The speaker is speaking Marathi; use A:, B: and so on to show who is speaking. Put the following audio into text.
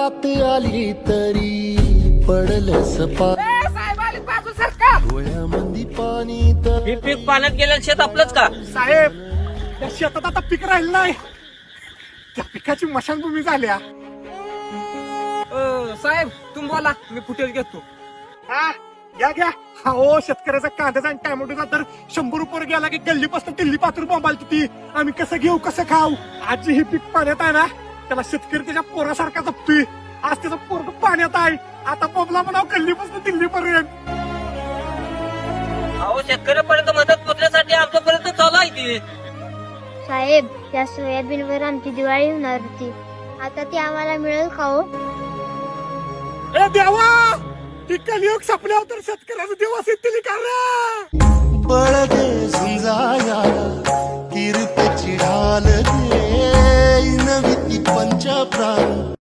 A: रात आली तरी पडल सपा
B: साहेब आले बाजू सरका.
A: डोळ्यामंदी पाणी तर
C: हे पीक पाण्यात गेलेलं शेत आपलंच का?
D: साहेब त्या शेतात आता पीक राहिलं नाही, त्या पिकाची मशानभूमी झाल्या.
B: साहेब तुम्ही बोला, मी फुटेज घेतो.
D: हा घ्या घ्या. हो शेतकऱ्याचा कांद्याचा आणि टॅमॅटोचा तर 100 रुपये गेला की गल्लीपासून दिल्ली पात्र बोंबाल किती. आम्ही कसं घेऊ कसं खाऊ. आजी हे पीक पाण्यात आहे ना, त्याला शेतकरी त्याच्या पोरासारखा जपतोय. आज त्याचं पोरग पाण्यात आहे, आता बोंबला म्हणाव गल्लीपासून दिल्लीपर्यंत.
C: अहो शेतकऱ्यापर्यंत मदत पोहोचण्यासाठी आमच्यापर्यंत चालू आहे ती.
E: साहेब त्या सोयाबीनवर आमची दिवाळी होणार होती, आता ती आम्हाला मिळेल का हो?
D: ए देवा, ती कलियुग संपल्यावर तर शेतकऱ्याचा दिवस येतील का रे?
A: बळगे झुंजाया कीर्तीची ढाल दे नवी ती पंच प्राण